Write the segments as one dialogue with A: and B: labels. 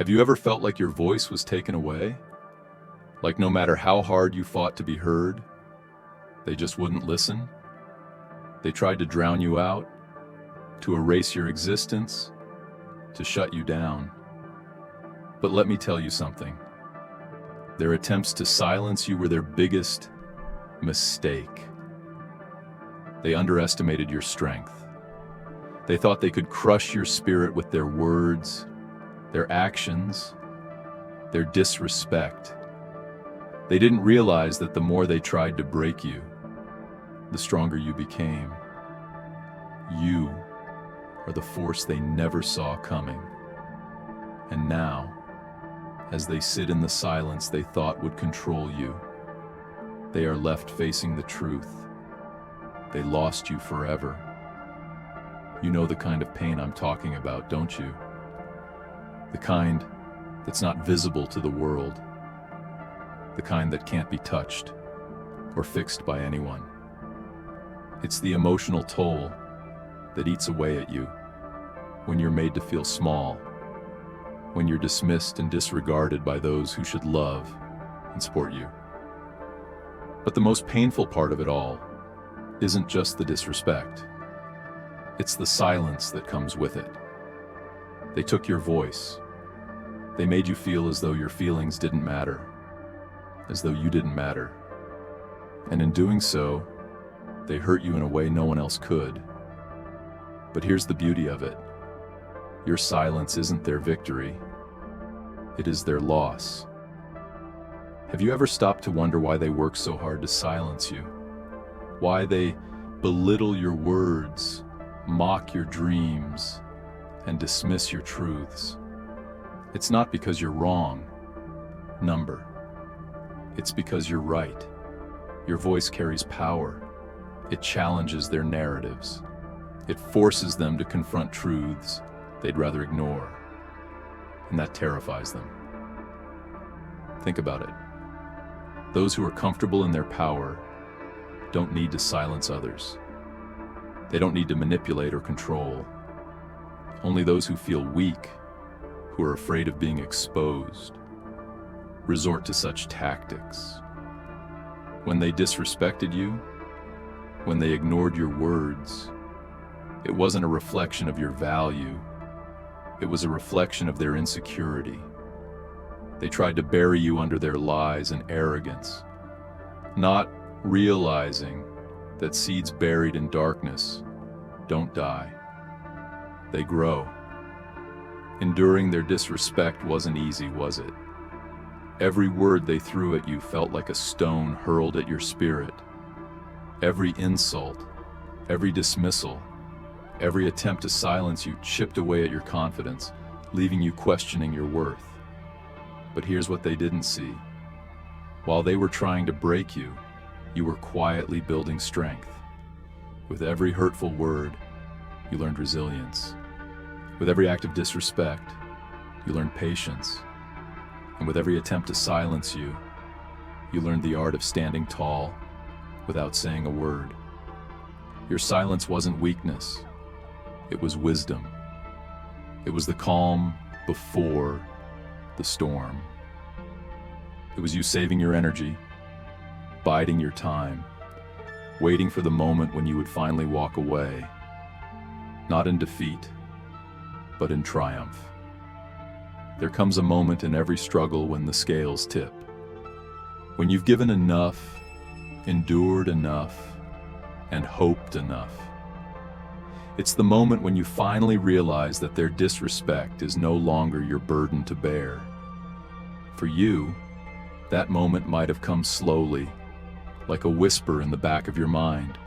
A: Have you ever felt like your voice was taken away? Like no matter how hard you fought to be heard, they just wouldn't listen? They tried to drown you out, to erase your existence, to shut you down. But let me tell you something. Their attempts to silence you were their biggest mistake. They underestimated your strength. They thought they could crush your spirit with their words, their actions, their disrespect. They didn't realize that the more they tried to break you, the stronger you became. You are the force they never saw coming. And now, as they sit in the silence they thought would control you, they are left facing the truth. They lost you forever. You know the kind of pain I'm talking about, don't you? The kind that's not visible to the world. The kind that can't be touched or fixed by anyone. It's the emotional toll that eats away at you when you're made to feel small, when you're dismissed and disregarded by those who should love and support you. But the most painful part of it all isn't just the disrespect. It's the silence that comes with it. They took your voice. They made you feel as though your feelings didn't matter, as though you didn't matter. And in doing so, they hurt you in a way no one else could. But here's the beauty of it. Your silence isn't their victory. It is their loss. Have you ever stopped to wonder why they work so hard to silence you? Why they belittle your words, mock your dreams, and dismiss your truths? It's not because you're wrong, number. It's because you're right. Your voice carries power. It challenges their narratives. It forces them to confront truths they'd rather ignore. And that terrifies them. Think about it. Those who are comfortable in their power don't need to silence others. They don't need to manipulate or control. Only those who feel weak, who are afraid of being exposed, resort to such tactics. When they disrespected you, when they ignored your words, it wasn't a reflection of your value. It was a reflection of their insecurity. They tried to bury you under their lies and arrogance, not realizing that seeds buried in darkness don't die. They grow. Enduring their disrespect wasn't easy, was it? Every word they threw at you felt like a stone hurled at your spirit. Every insult, every dismissal, every attempt to silence you chipped away at your confidence, leaving you questioning your worth. But here's what they didn't see. While they were trying to break you, you were quietly building strength. With every hurtful word, you learned resilience. With every act of disrespect, you learned patience. And with every attempt to silence you, you learned the art of standing tall without saying a word. Your silence wasn't weakness. It was wisdom. It was the calm before the storm. It was you saving your energy, biding your time, waiting for the moment when you would finally walk away, not in defeat, but in triumph. There comes a moment in every struggle when the scales tip. When you've given enough, endured enough, and hoped enough. It's the moment when you finally realize that their disrespect is no longer your burden to bear. For you, that moment might have come slowly, like a whisper in the back of your mind,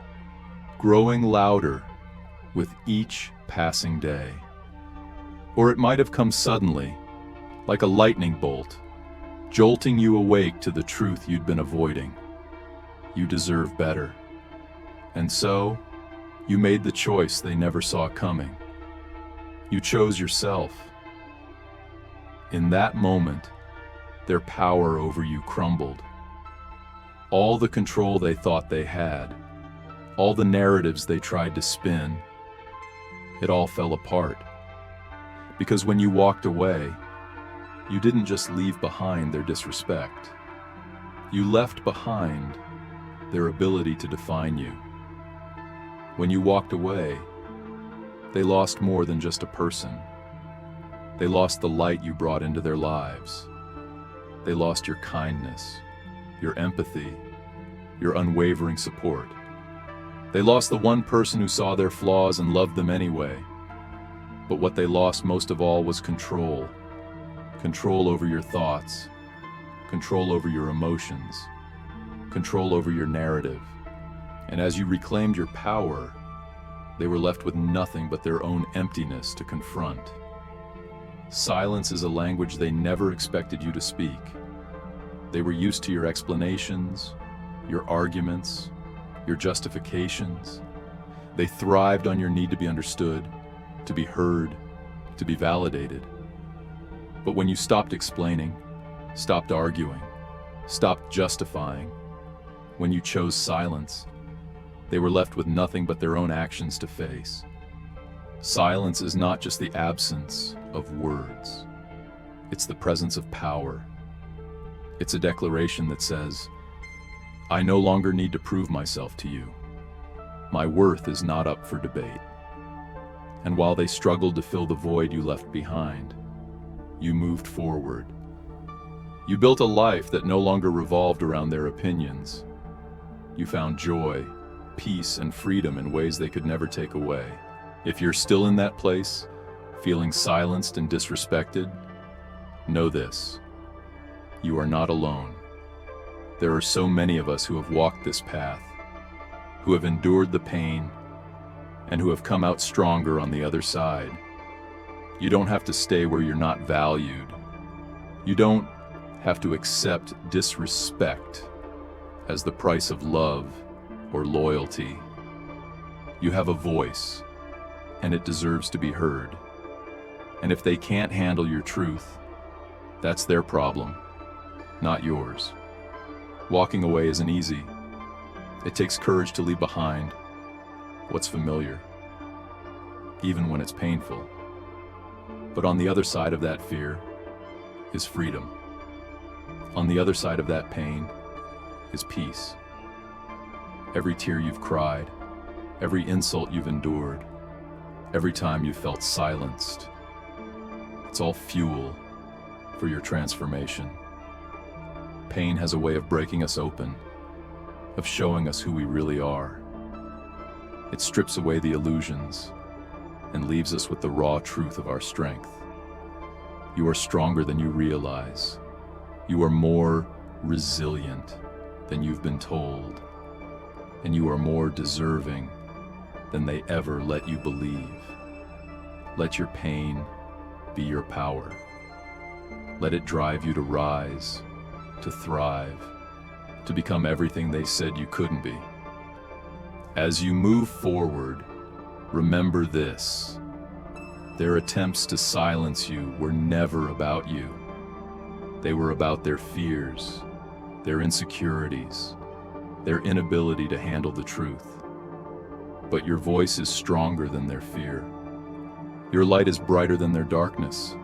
A: growing louder with each passing day. Or it might have come suddenly, like a lightning bolt, jolting you awake to the truth you'd been avoiding. You deserve better. And so, you made the choice they never saw coming. You chose yourself. In that moment, their power over you crumbled. All the control they thought they had, all the narratives they tried to spin, it all fell apart. Because when you walked away, You didn't just leave behind their disrespect. You left behind their ability to define you. When you walked away, they lost more than just a person. They lost the light you brought into their lives. They lost your kindness, your empathy, your unwavering support. They lost the one person who saw their flaws and loved them anyway. But what they lost most of all was control. Control over your thoughts, control over your emotions, control over your narrative. And as you reclaimed your power, they were left with nothing but their own emptiness to confront. Silence is a language they never expected you to speak. They were used to your explanations, your arguments, your justifications. They thrived on your need to be understood, to be heard, to be validated. But when you stopped explaining, stopped arguing, stopped justifying, when you chose silence, they were left with nothing but their own actions to face. Silence is not just the absence of words. It's the presence of power. It's a declaration that says, I no longer need to prove myself to you. My worth is not up for debate. And while they struggled to fill the void you left behind, you moved forward. You built a life that no longer revolved around their opinions. You found joy, peace, and freedom in ways they could never take away. If you're still in that place, feeling silenced and disrespected, know this: you are not alone. There are so many of us who have walked this path, who have endured the pain, and who have come out stronger on the other side. You don't have to stay where you're not valued. You don't have to accept disrespect as the price of love or loyalty. You have a voice, and it deserves to be heard. And if they can't handle your truth, that's their problem, not yours. Walking away isn't easy. It takes courage to leave behind what's familiar, even when it's painful. But on the other side of that fear is freedom. On the other side of that pain is peace. Every tear you've cried, every insult you've endured, every time you felt silenced, it's all fuel for your transformation. Pain has a way of breaking us open, of showing us who we really are. It strips away the illusions and leaves us with the raw truth of our strength. You are stronger than you realize. You are more resilient than you've been told. And you are more deserving than they ever let you believe. Let your pain be your power. Let it drive you to rise, to thrive, to become everything they said you couldn't be. As you move forward, remember this: their attempts to silence you were never about you. They were about their fears, their insecurities, their inability to handle the truth. But your voice is stronger than their fear. Your light is brighter than their darkness.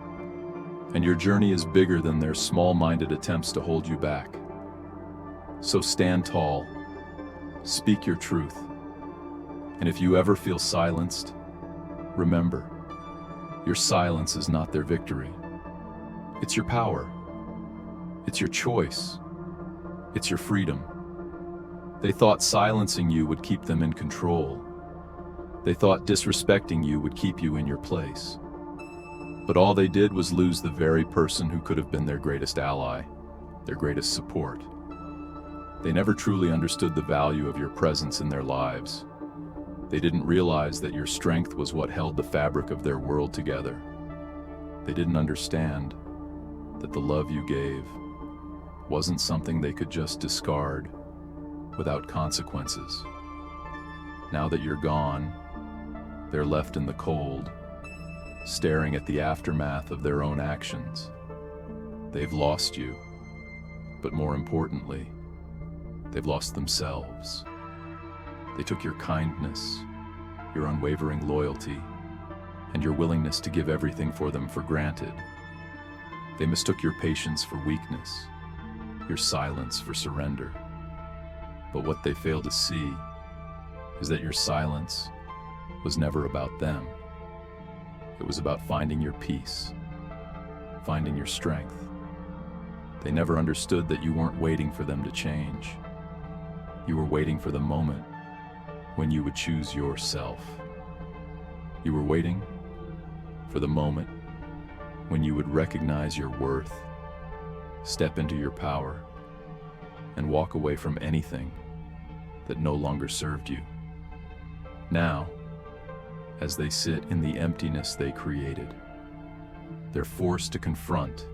A: And your journey is bigger than their small-minded attempts to hold you back. So stand tall, speak your truth. And if you ever feel silenced, remember, your silence is not their victory. It's your power. It's your choice. It's your freedom. They thought silencing you would keep them in control. They thought disrespecting you would keep you in your place. But all they did was lose the very person who could have been their greatest ally, their greatest support. They never truly understood the value of your presence in their lives. They didn't realize that your strength was what held the fabric of their world together. They didn't understand that the love you gave wasn't something they could just discard without consequences. Now that you're gone, they're left in the cold, staring at the aftermath of their own actions. They've lost you, but more importantly, they've lost themselves. They took your kindness, your unwavering loyalty, and your willingness to give everything for them for granted. They mistook your patience for weakness, your silence for surrender. But what they failed to see is that your silence was never about them. It was about finding your peace, finding your strength. They never understood that you weren't waiting for them to change. You were waiting for the moment when you would choose yourself. You were waiting for the moment when you would recognize your worth, step into your power, and walk away from anything that no longer served you. Now, as they sit in the emptiness they created, they're forced to confront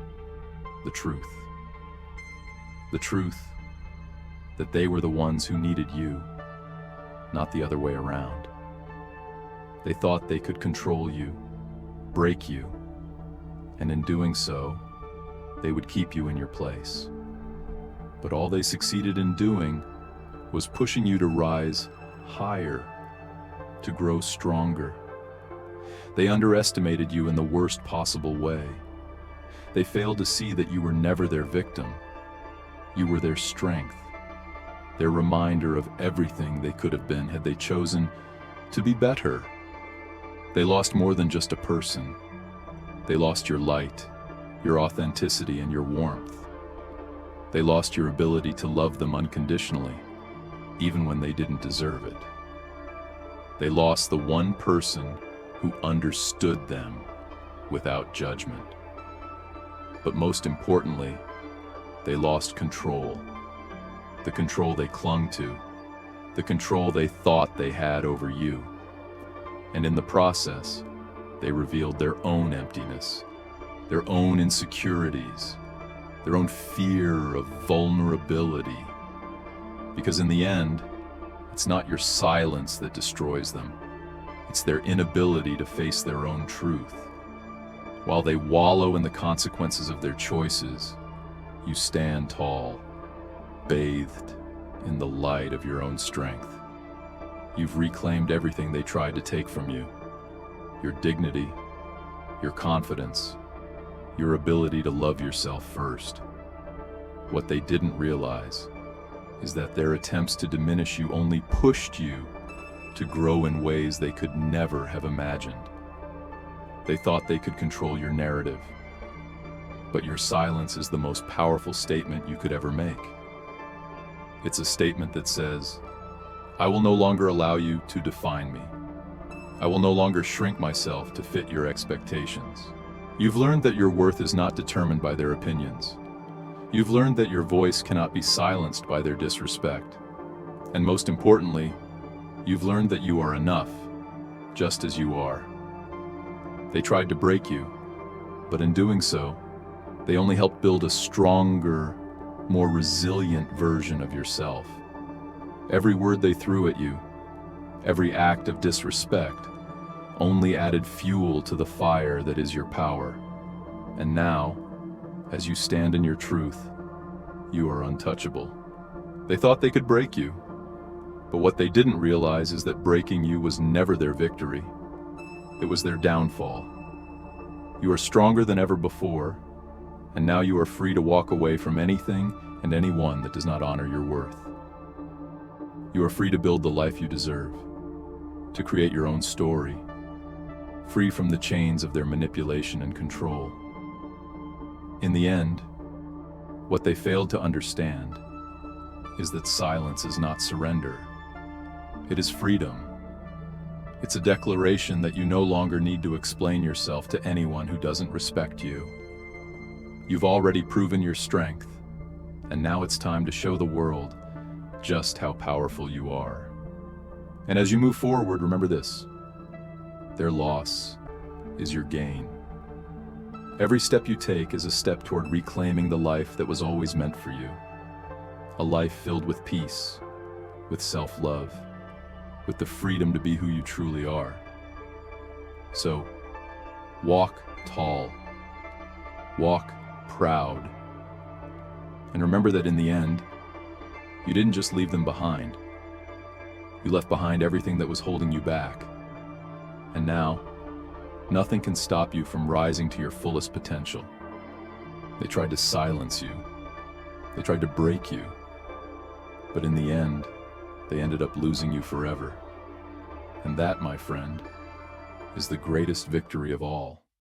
A: the truth. The truth that they were the ones who needed you, not the other way around. They thought they could control you, break you, and in doing so, they would keep you in your place. But all they succeeded in doing was pushing you to rise higher, to grow stronger. They underestimated you in the worst possible way. They failed to see that you were never their victim. You were their strength, their reminder of everything they could have been had they chosen to be better. They lost more than just a person. They lost your light, your authenticity, and your warmth. They lost your ability to love them unconditionally, even when they didn't deserve it. They lost the one person who understood them without judgment. But most importantly, they lost control. The control they clung to, the control they thought they had over you. And in the process, they revealed their own emptiness, their own insecurities, their own fear of vulnerability. Because in the end, it's not your silence that destroys them. It's their inability to face their own truth. While they wallow in the consequences of their choices, you stand tall, bathed in the light of your own strength. You've reclaimed everything they tried to take from you. Your dignity, your confidence, your ability to love yourself first. What they didn't realize is that their attempts to diminish you only pushed you to grow in ways they could never have imagined. They thought they could control your narrative, but your silence is the most powerful statement you could ever make. It's a statement that says, I will no longer allow you to define me. I will no longer shrink myself to fit your expectations. You've learned that your worth is not determined by their opinions. You've learned that your voice cannot be silenced by their disrespect. And most importantly, you've learned that you are enough, just as you are. They tried to break you, but in doing so, they only helped build a stronger, more resilient version of yourself. Every word they threw at you, every act of disrespect, only added fuel to the fire that is your power. And now, as you stand in your truth, you are untouchable. They thought they could break you, but what they didn't realize is that breaking you was never their victory. It was their downfall. You are stronger than ever before, and now you are free to walk away from anything and anyone that does not honor your worth. You are free to build the life you deserve, to create your own story, free from the chains of their manipulation and control. In the end, what they failed to understand is that silence is not surrender. It is freedom. It's a declaration that you no longer need to explain yourself to anyone who doesn't respect you. You've already proven your strength, and now it's time to show the world just how powerful you are. And as you move forward, remember this: their loss is your gain. Every step you take is a step toward reclaiming the life that was always meant for you. A life filled with peace, with self-love, with the freedom to be who you truly are. So, walk tall, walk proud, and remember that in the end, you didn't just leave them behind. You left behind everything that was holding you back. And now, nothing can stop you from rising to your fullest potential. They tried to silence you. They tried to break you. But in the end, they ended up losing you forever. And that, my friend, is the greatest victory of all.